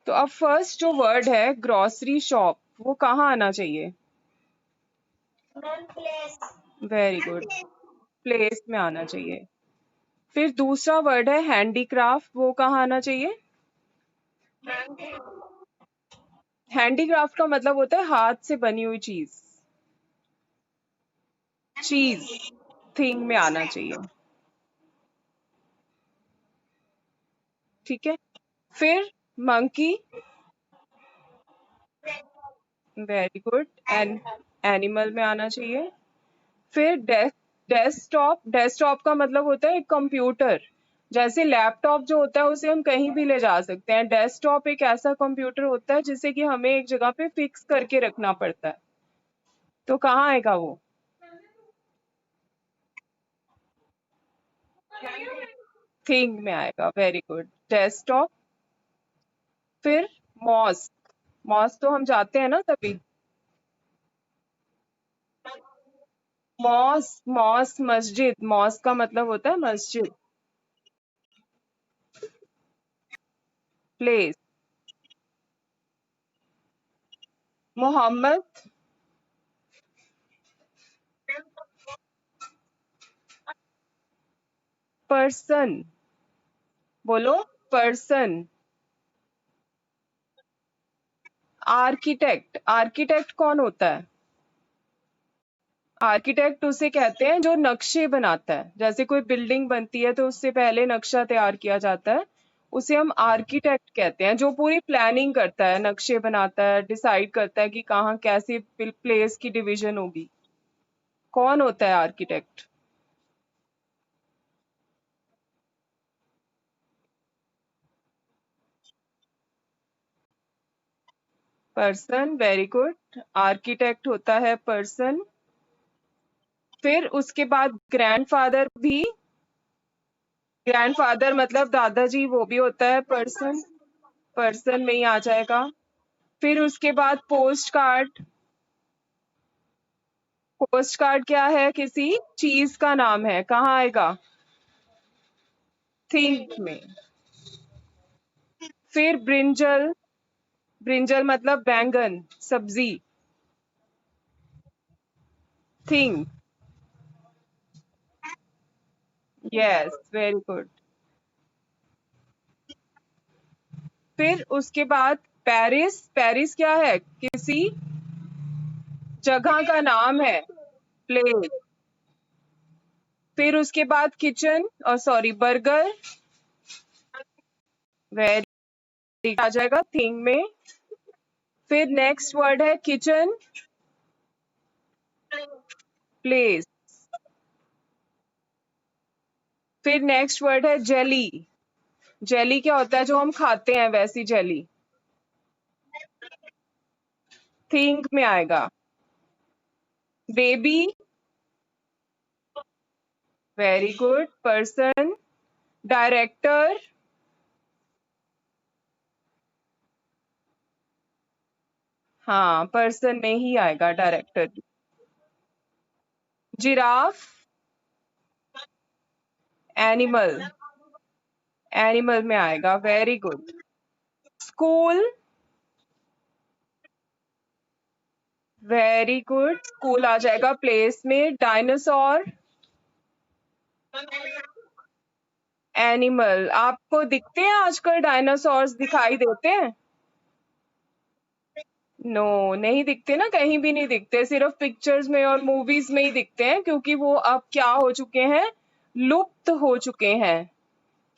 तो अब फर्स्ट जो वर्ड है ग्रोसरी शॉप, वो कहाँ आना चाहिए? वेरी गुड, प्लेस में आना चाहिए। फिर दूसरा वर्ड है हैंडीक्राफ्ट, वो कहाँ आना चाहिए? हैंडीक्राफ्ट का मतलब होता है हाथ से बनी हुई चीज, चीज थिंग में आना चाहिए। ठीक है। फिर monkey, very good, and animal में आना चाहिए। फिर डेस्कटॉप, डेस्कटॉप का मतलब होता है एक कंप्यूटर। जैसे लैपटॉप जो होता है उसे हम कहीं भी ले जा सकते हैं, डेस्कटॉप एक ऐसा कंप्यूटर होता है जिसे कि हमें एक जगह पे फिक्स करके रखना पड़ता है। तो कहाँ आएगा वो? थिंग में आएगा, वेरी गुड, डेस्कटॉप। फिर मॉस्क, मॉस्क तो हम जाते हैं ना तभी। मॉस्क, मॉस्क मस्जिद, मॉस्क का मतलब होता है मस्जिद। प्लेस, मोहम्मद, पर्सन, बोलो, पर्सन। आर्किटेक्ट, आर्किटेक्ट कौन होता है? आर्किटेक्ट उसे कहते हैं जो नक्शे बनाता है। जैसे कोई बिल्डिंग बनती है तो उससे पहले नक्शा तैयार किया जाता है, उसे हम आर्किटेक्ट कहते हैं। जो पूरी प्लानिंग करता है, नक्शे बनाता है, डिसाइड करता है कि कहाँ कैसे प्लेस की डिवीजन होगी। कौन होता है architect? Person, very good, architect होता है पर्सन। फिर उसके बाद ग्रैंडफादर भी, ग्रैंडफादर मतलब दादाजी, वो भी होता है पर्सन, पर्सन में ही आ जाएगा। फिर उसके बाद पोस्ट कार्ड, पोस्ट कार्ड क्या है? किसी चीज का नाम है, कहाँ आएगा? थिंक में। फिर ब्रिंजल, ब्रिंजल मतलब बैंगन, सब्जी, थिंग। Yes, very good. फिर उसके बाद पेरिस, पेरिस क्या है? किसी जगह का नाम है, प्लेस। फिर उसके बाद किचन, और सॉरी बर्गर, वेरी आ जाएगा थिंग में। फिर नेक्स्ट वर्ड है किचन, प्लेस। फिर नेक्स्ट वर्ड है जेली, जेली क्या होता है? जो हम खाते हैं वैसी जेली, थिंक में आएगा। Baby, very good, person. Director, हाँ पर्सन में ही आएगा डायरेक्टर। जिराफ, एनिमल, एनिमल में आएगा, very good. School, very good, school आ जाएगा प्लेस में। Dinosaur, animal. आपको दिखते हैं आजकल डायनासोर्स, दिखाई देते हैं? नो, नहीं दिखते ना, कहीं भी नहीं दिखते, सिर्फ पिक्चर्स में और मूवीज में ही दिखते हैं, क्योंकि वो अब क्या हो चुके हैं? लुप्त हो चुके हैं।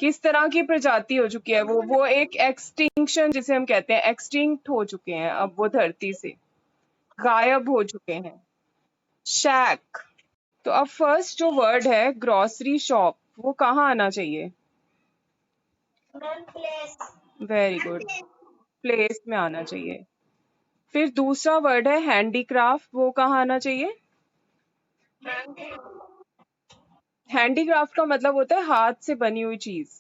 किस तरह की प्रजाति हो चुकी है वो एक एक्सटिंक्शन जिसे हम कहते हैं, एक्सटिंक्ट हो चुके हैं, अब वो धरती से गायब हो चुके हैं। शैक। तो अब फर्स्ट जो वर्ड है ग्रोसरी शॉप, वो कहाँ आना चाहिए? वेरी गुड, प्लेस में आना चाहिए। फिर दूसरा वर्ड है हैंडीक्राफ्ट, वो कहाँ आना चाहिए? हैंडीक्राफ्ट का मतलब होता है हाथ से बनी हुई चीज,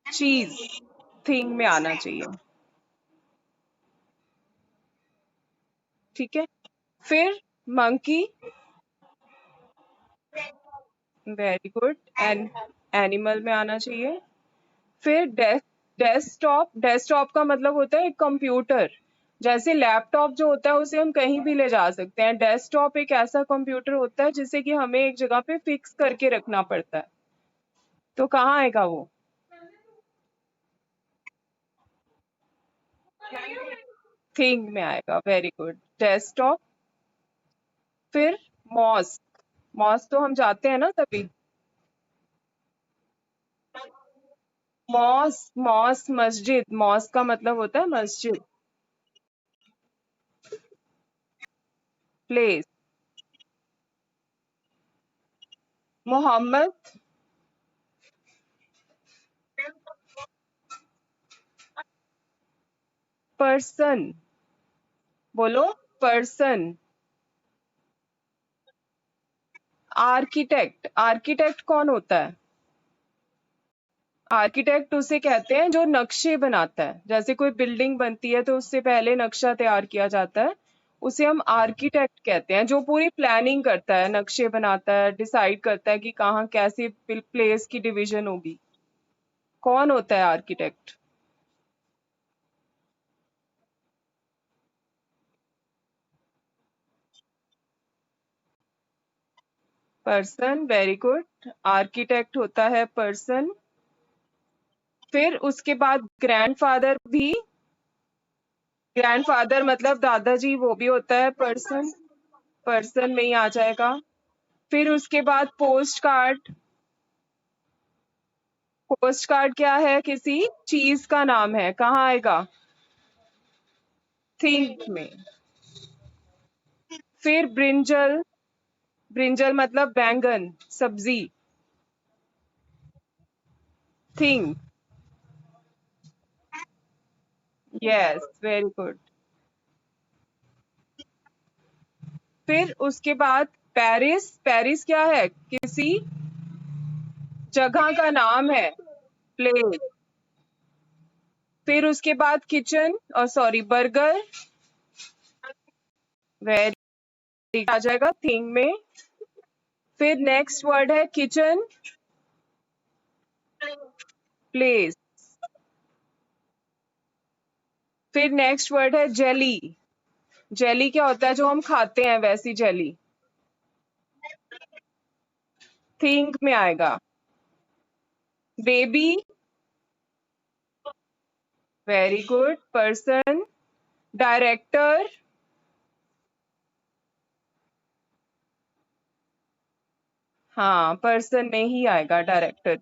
चीज थिंग में आना चाहिए। ठीक है। फिर monkey, very good, and animal में आना चाहिए। फिर डेस्कटॉप, डेस्कटॉप का मतलब होता है एक कंप्यूटर। जैसे लैपटॉप जो होता है उसे हम कहीं भी ले जा सकते हैं, डेस्कटॉप एक ऐसा कंप्यूटर होता है जिसे कि हमें एक जगह पे फिक्स करके रखना पड़ता है। तो कहाँ आएगा वो? थिंग में आएगा। Very good, desktop. फिर मॉस्क, मॉस्क तो हम जाते हैं ना तभी। मॉस्क, मॉस्क मस्जिद, मॉस्क का मतलब होता है मस्जिद। प्लेस, मोहम्मद। पर्सन, बोलो। पर्सन। आर्किटेक्ट, आर्किटेक्ट कौन होता है? आर्किटेक्ट उसे कहते हैं जो नक्शे बनाता है। जैसे कोई बिल्डिंग बनती है तो उससे पहले नक्शा तैयार किया जाता है, उसे हम आर्किटेक्ट कहते हैं। जो पूरी प्लानिंग करता है, नक्शे बनाता है, डिसाइड करता है कि कहाँ कैसे प्लेस की डिवीजन होगी। कौन होता है architect? Person, very good. Architect होता है पर्सन। फिर उसके बाद ग्रैंडफादर भी, ग्रैंडफादर मतलब दादाजी, वो भी होता है पर्सन। पर्सन में ही आ जाएगा। फिर उसके बाद पोस्ट कार्ड, पोस्ट कार्ड क्या है? किसी चीज का नाम है, कहाँ आएगा? थिंक में। फिर ब्रिंजल, ब्रिंजल मतलब बैंगन, सब्जी। थिंक। Yes, very good. फिर उसके बाद पेरिस, पेरिस क्या है? किसी जगह का नाम है, प्लेस। फिर उसके बाद किचन, और सॉरी बर्गर। वेरी आ जाएगा थिंग में। फिर नेक्स्ट वर्ड है किचन, प्लेस। फिर नेक्स्ट वर्ड है जेली, जेली क्या होता है? जो हम खाते हैं वैसी जेली। थिंक में आएगा। Baby, very good. Person, director, हाँ पर्सन में ही आएगा डायरेक्टर।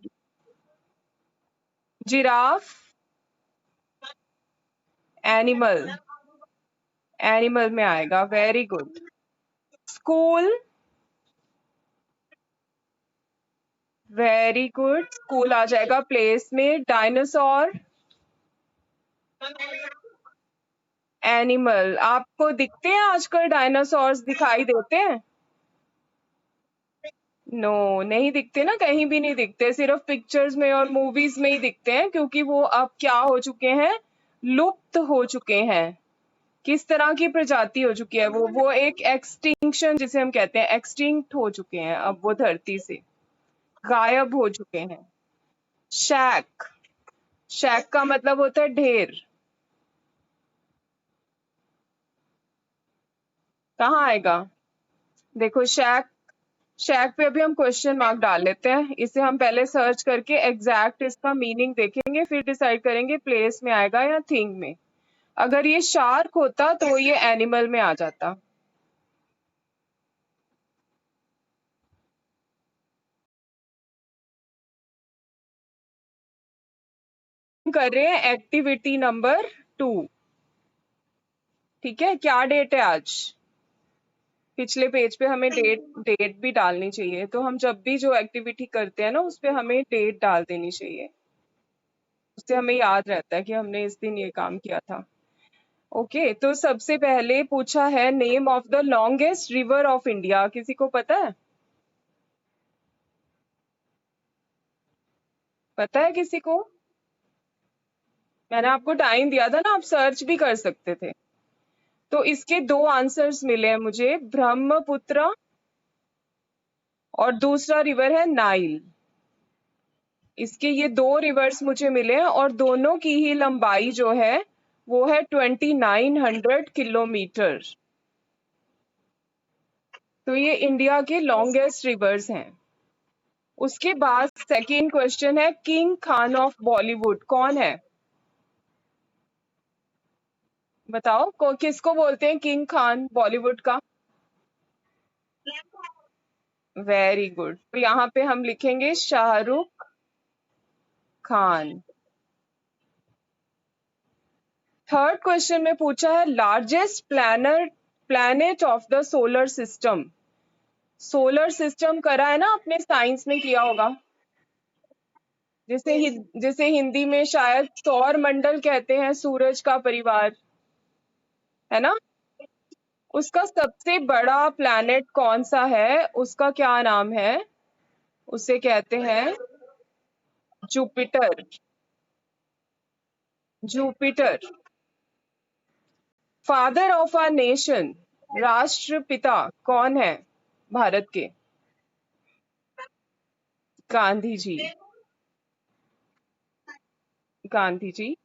जिराफ, एनिमल, एनिमल में आएगा। Very good. School, very good, school आ जाएगा प्लेस में। Dinosaur, animal. आपको दिखते हैं आजकल डायनासोर्स, दिखाई देते हैं? नो, नहीं दिखते ना, कहीं भी नहीं दिखते, सिर्फ पिक्चर्स में और मूवीज में ही दिखते हैं, क्योंकि वो अब क्या हो चुके हैं? लुप्त हो चुके हैं। किस तरह की प्रजाति हो चुकी है वो एक एक्सटिंक्शन जिसे हम कहते हैं, एक्सटिंक्ट हो चुके हैं, अब वो धरती से गायब हो चुके हैं। शैक, शैक का मतलब होता है ढेर। कहाँ आएगा? देखो शैक, शैक पे अभी हम क्वेश्चन मार्क डाल लेते हैं, इसे हम पहले सर्च करके एग्जैक्ट इसका मीनिंग देखेंगे, फिर डिसाइड करेंगे प्लेस में आएगा या थिंग में। अगर ये शार्क होता तो ये एनिमल में आ जाता। हम कर रहे हैं एक्टिविटी नंबर 2। ठीक है, क्या डेट है आज? पिछले पेज पे हमें डेट, डेट भी डालनी चाहिए, तो हम जब भी जो एक्टिविटी करते हैं ना उस पे हमें डेट डाल देनी चाहिए, उससे हमें याद रहता है कि हमने इस दिन ये काम किया था। ओके, तो सबसे पहले पूछा है name of the longest river of India, किसी को पता है? पता है किसी को? मैंने आपको टाइम दिया था ना, आप सर्च भी कर सकते थे। तो इसके दो आंसर्स मिले हैं मुझे, ब्रह्मपुत्र और दूसरा रिवर है नाइल। इसके ये 2 रिवर्स मुझे मिले हैं और दोनों की ही लंबाई जो है वो है 2900 किलोमीटर। तो ये इंडिया के लॉन्गेस्ट रिवर्स हैं। उसके बाद सेकंड क्वेश्चन है, किंग खान ऑफ बॉलीवुड कौन है? बताओ किसको बोलते हैं किंग खान बॉलीवुड का? Very good. तो यहाँ पे हम लिखेंगे शाहरुख खान। थर्ड क्वेश्चन में पूछा है, largest planet of the solar system. Solar system करा है ना, आपने साइंस में किया होगा। जैसे हिंदी में शायद सौर मंडल कहते हैं सूरज का परिवार, है ना? उसका सबसे बड़ा प्लैनेट कौन सा है, उसका क्या नाम है? उसे कहते हैं Jupiter. Jupiter. Father of our nation, राष्ट्रपिता कौन है भारत के? गांधी जी। गांधी जी।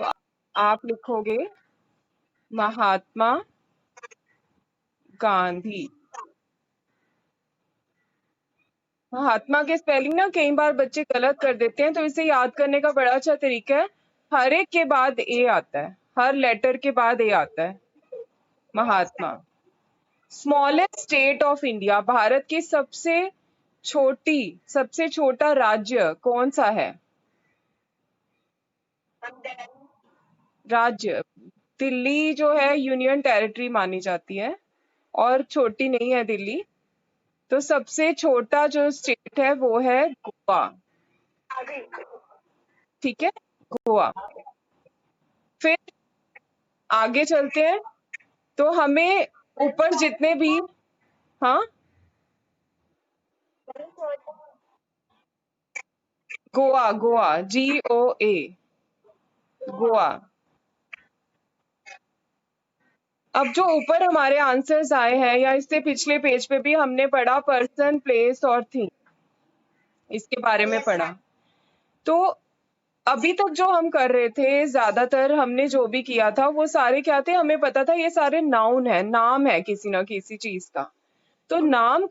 तो आप लिखोगे महात्मा गांधी। महात्मा के स्पेलिंग ना कई बार बच्चे गलत कर देते हैं, तो इसे याद करने का बड़ा अच्छा तरीका है, हर एक के बाद ए आता है, हर लेटर के बाद ए आता है। Mahatma. Smallest state of India, Bharat की सबसे छोटा राज्य कौन सा है? राज्य। दिल्ली जो है यूनियन टेरिटरी मानी जाती है और छोटी नहीं है दिल्ली। तो सबसे छोटा जो स्टेट है वो है गोवा। ठीक है, गोवा। फिर आगे चलते हैं। तो हमें ऊपर जितने भी, हाँ, गोवा, गोवा, GOA, गोवा। अब जो ऊपर हमारे आंसर्स आए हैं, या इससे पिछले पेज पे भी हमने पढ़ा पर्सन, प्लेस और थिंग, इसके बारे में पढ़ा। तो अभी तक जो हम कर रहे थे, ज्यादातर हमने जो भी किया था वो सारे क्या थे, हमें पता था ये सारे नाउन है, नाम है किसी ना किसी चीज का। तो नाउन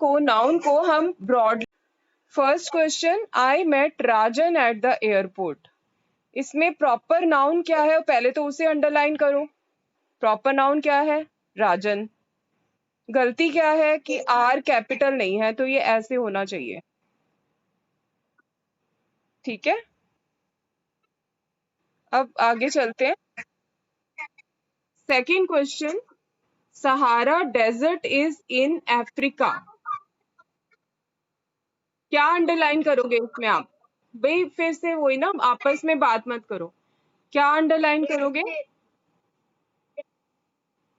को हम broad. First question, I met Rajan at the airport. इसमें प्रॉपर नाउन क्या है, पहले तो उसे अंडरलाइन करो। प्रॉपर नाउन क्या है? राजन। गलती क्या है कि आर कैपिटल नहीं है, तो ये ऐसे होना चाहिए। ठीक है, अब आगे चलते हैं। Second question, Sahara desert is in Africa. क्या अंडरलाइन करोगे इसमें आप? भाई फिर से वही ना, आपस में बात मत करो। क्या अंडरलाइन करोगे?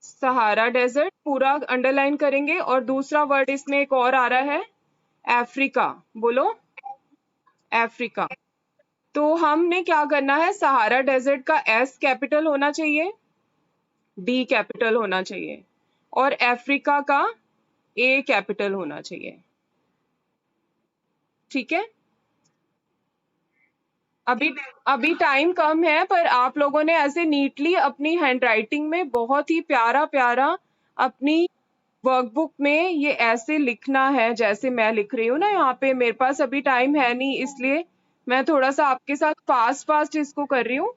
सहारा डेजर्ट पूरा अंडरलाइन करेंगे, और दूसरा वर्ड इसमें एक और आ रहा है, अफ्रीका। बोलो, अफ्रीका। तो हमने क्या करना है, सहारा डेजर्ट का एस कैपिटल होना चाहिए, डी कैपिटल होना चाहिए, और अफ्रीका का ए कैपिटल होना चाहिए। ठीक है, अभी अभी टाइम कम है, पर आप लोगों ने ऐसे नीटली अपनी हैंडराइटिंग में बहुत ही प्यारा प्यारा अपनी वर्कबुक में ये ऐसे लिखना है जैसे मैं लिख रही हूँ ना यहाँ पे। मेरे पास अभी टाइम है नहीं, इसलिए मैं थोड़ा सा आपके साथ फास्ट फास्ट इसको कर रही हूँ।